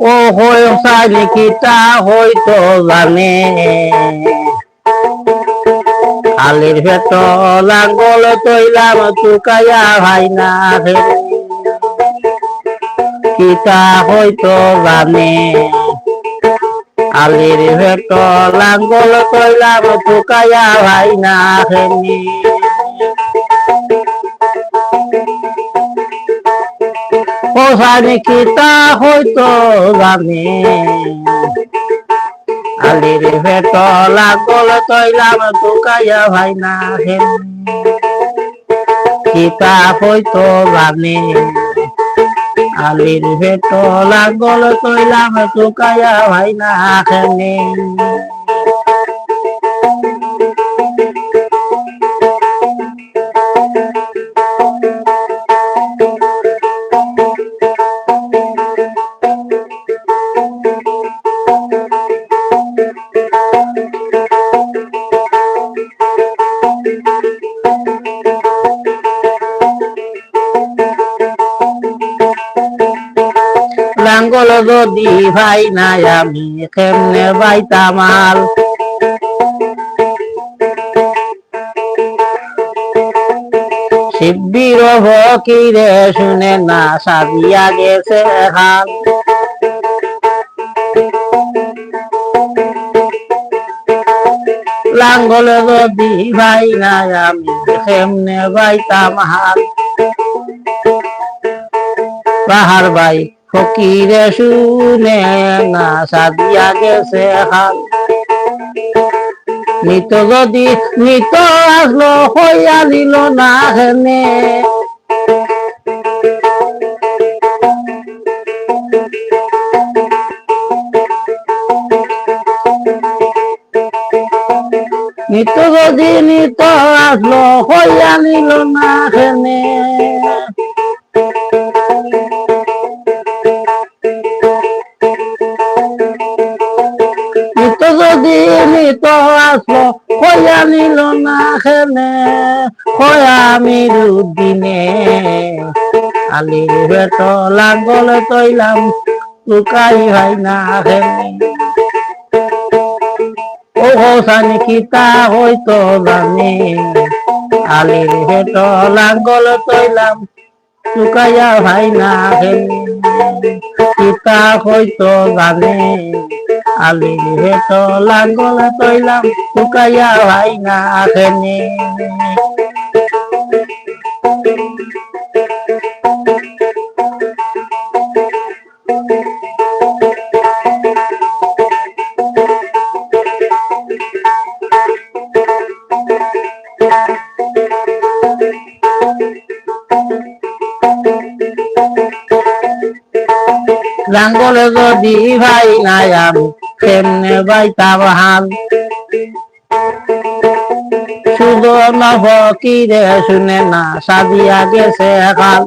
ও হয়ে কিতা হয়তো জানে আলির ভেত লাঙ্গল তৈলাম চুকাইয়া ভাই না কিতা হয়তো জানে আলির ভেত লাঙ্গল তৈলাম চুকাইয়া ভাই না খেনি ওখানে কিতা হয়তো জানে আলির ভেত লাঙ্গল তৈলাম চুকাইয়া ভাই না খেনি কিতা হয়তো জানে আলির ভেত লাঙ্গল তৈলাম চুকাইয়া ভাই না খেনি লাঙ্গল যদি ভাই নাই আমি কেমনে বাইতামাল শিবির ফকিরে শুনে না সাজিয়া গেছে হাল লাঙ্গল যদি ভাই নাই আমি কেমনে বাইতাম হাল পাহাড় ভাই ফকিরে শুনে না সাজিয়া গেছে হাল নিত যদি নিত আসলো হইয়া দিল না হেনে নিত যদি নিত আসলো হইয়া নিল না হেনে নিত যদি নিত আসলো হইয়া নিল না খেনে হয়া আমি দিনে আলির ভেত লাঙ্গল তৈলাম চুকাই ভাই না খেনে ও হোসানি কিতা হয়তো জানে আলির ভেত লাঙ্গল তৈলাম চুকাইয়া ভাই না খেনে কিতা হয়তো জানে আলির ভেত লাঙ্গল তৈলাম চুকাইয়া ভাই না খেনে লাঙ্গল যদি ভাই নাই আমি কেমনে বাইতাম হাল শুধু ফকিরে শুনে না সাজিয়া গেছে হাল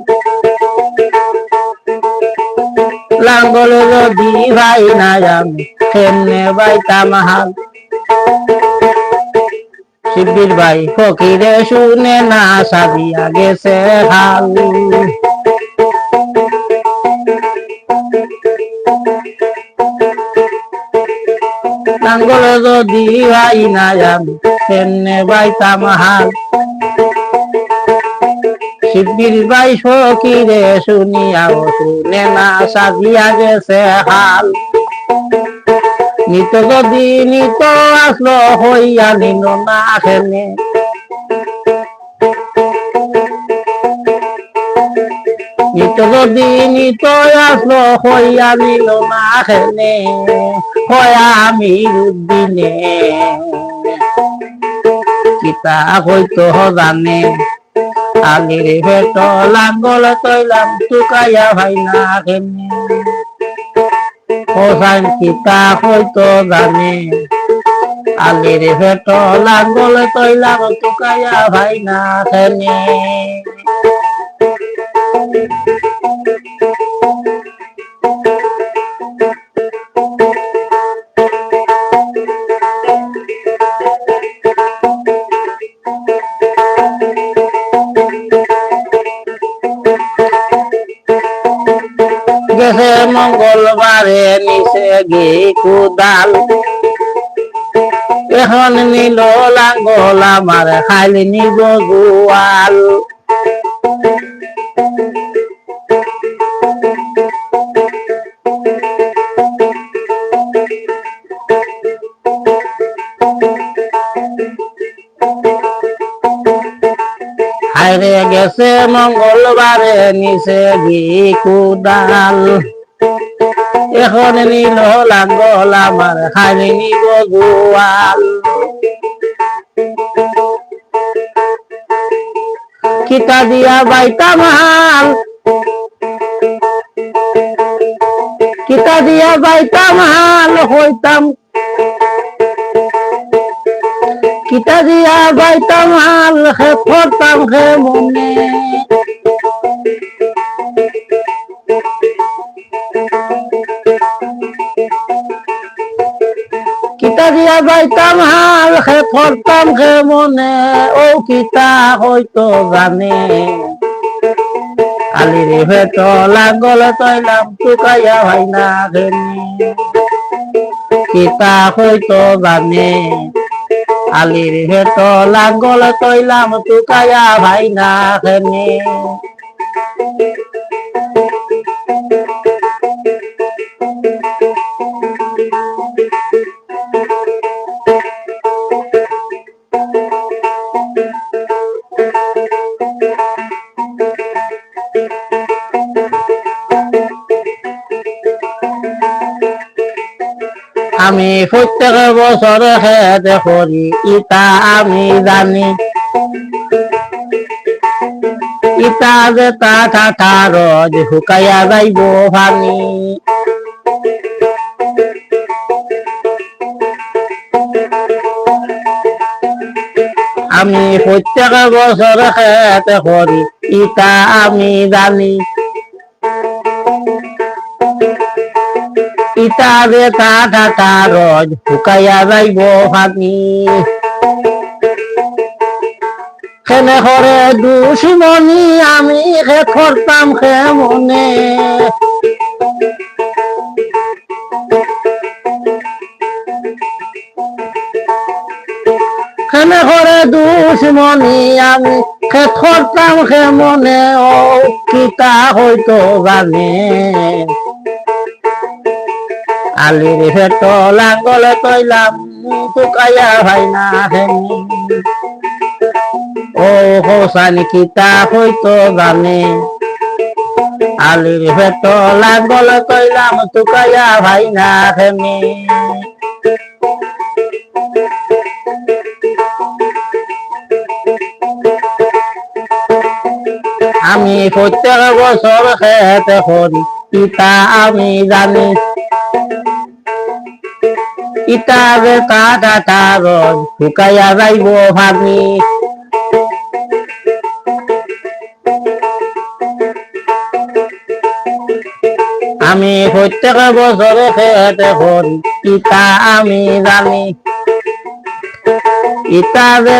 লাঙ্গল যদি ভাই নাই আমি কেমনে বাইতাম হাল শিবির ভাই ফকিরে শুনে না সাজিয়া গেছে হাল লাঙ্গল যদি ভাই নাই আমি কেমনে বাইতাম হাল শিবির ভাই ফকিরে শুনিয়াও শুনে না সাজিয়া গেছে হাল নিত যদি নিত আসলো হইয়া নিল না খেনে নিত যদি নিত আসলো হইয়া নিল না খেনে হয়া আমি দিনে কিতা হয়তো জানে আলির ভেত লাঙ্গল তৈলাম চুকাইয়া ভাই না খেনে হোসাইন কিতা হয়তো জানে আলির ভেত লাঙ্গল তৈলাম চুকাইয়া ভাই না খেনে গেছে মঙ্গলবারে নিচে গে কুদাল, এখন নিল লাঙ্গল আমার খাইলে নিব গোয়াল। হায়রে গেছে মঙ্গলবারে নিচে গে কুদাল, এখন নিল লাঙ্গল আমার খাইলে নিব গোয়াল। কিতা দিয়া বাইতাম হাল, কিতা দিয়া বাইতাম হাল হইতাম, কিতা দিয়া বাইতাম হাল হে করতাম হে মনে। কিতা দিয়া বাইতাম হাল হে করতাম হে মনে, ও কিতা হয়তো জানে। আলির ভেত লাঙ্গল তৈলাম টুকাইয়া ভাই না ঘেনি, কিতা হয়তো জানে। আলির ভেত লাঙ্গল তৈলাম টুকাইয়া ভাই না ঘেনি। আমি প্রত্যেক বছর খেতে করি ইটা আমি জানি, ইটা যে তা রোজ শুকাইয়া যাইব পানি। আমি প্রত্যেক বছর খেতে করি ইটা আমি জানি, ইটা যে তা রোজ শুকাইয়া যাইব পানি। খেলে করে দুশ্মনী আমি খে করতাম খে মনে, খেলে করে দুশ্মনী আমি খে করতাম খে মনে, ও কিতা হয়তো জানে। আলির ভেত লাঙ্গল তৈলাম টুকাইয়া ভাই না ঘেনি, ও হোসান কিতা হয়তো জানে। আলির ভেত লাঙ্গল তৈলাম টুকাইয়া ভাই না ঘেনি। আমি প্রত্যেক বছর খেতে করি ইটা আমি জানি, ইটা যে তা রোজ শুকাইয়া যাইব পানি। আমি প্রত্যেক বছর খেতে করি ইটা আমি জানি, ইটা যে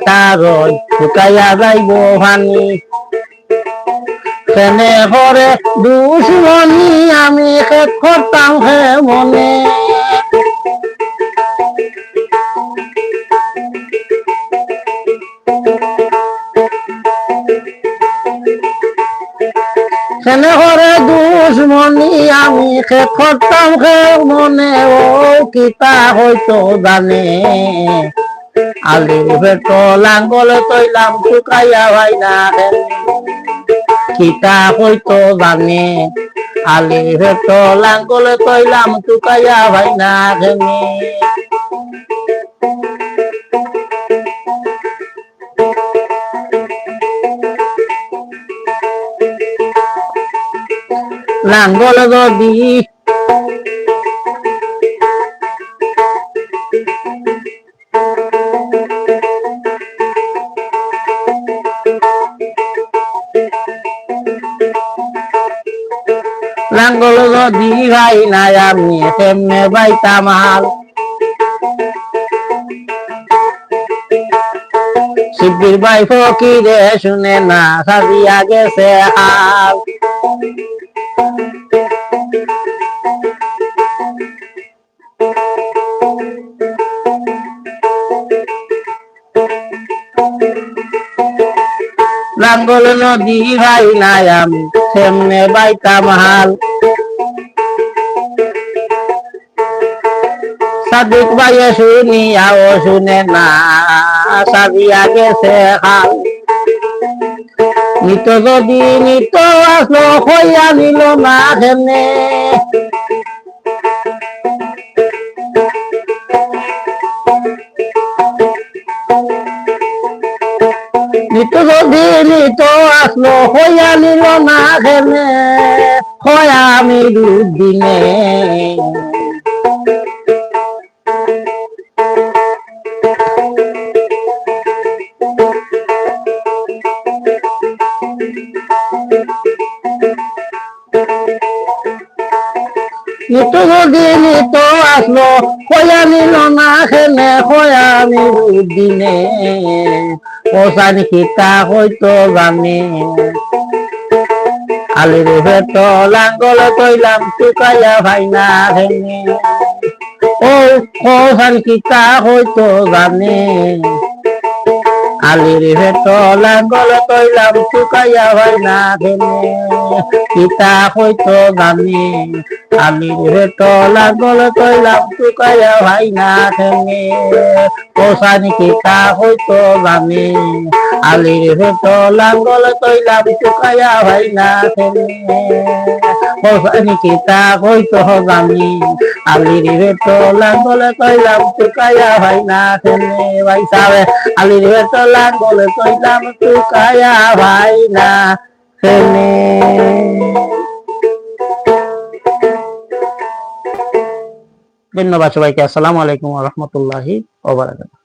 তা রোজ শুকাইয়া যাইব পানি। কেনে করে দুশ্মনী আমি খেত করতাম হে মনে, কেনে করে দুশ্মনী আমি খেত করতাম হে মনে, ও কিতা হয়তো জানে। আলির ভেত লাঙ্গল তৈলাম টুকাইয়া ভাই না ঘেনি, কিতা হয়তো জানে। আলির ভেত লাঙ্গল তৈলাম টুকাইয়া ভাই না ঘেনি। লাঙ্গল যদি লাঙ্গল যদি ভাই নাই আমি কেমনে বাইতাম হাল। শিবির ভাই ফকিরে শুনে না সাজিয়া গেছে হাল। লাঙ্গল নদী ভাই নাই আমি সেমনে বাইতাম হাল সাদিক ভাইয়ে শুনিয়াও শুনে না সাবিয়া গেছে হাল নিত যদি নিত আসলো হইয়া নিল না কেমনে নিত যদি নিত আসলো হইয়া নিল না কেমনে হয়া আমি দুদিনে নিত যদি নিত আসলো হইয়া নিল না খেলে হয়া আমি দিনে ওসান খিতা হয়তো জানে আলির ভেত লাঙ্গল কইলাম টুকাইয়া ভাই না খেলে ও ওসান খিতা হয়তো জানে আলির ভেত লাঙ্গল কইলাম টুকাইয়া ভাই না খেলে খিতা হয়তো জানে আলির ভেত লাঙ্গল কইলাম টুকাইয়া ভাই না খেলে ওসানি খিতা হয়তো জানে আলির ভেত লাঙ্গল কইলাম টুকাইয়া ভাই না খেলে ওসানি খিতা হয়তো জানে আলির ভেত লাঙ্গল কইলাম টুকাইয়া ভাই না খেলে ভাই সাবে আলির ভেত লাঙ্গল কইলাম টুকাইয়া ভাই না খেলে। ধন্যবাদ সবাইকে। আসসালামু আলাইকুম ওয়া রাহমাতুল্লাহি ওয়া বারাকাতুহু।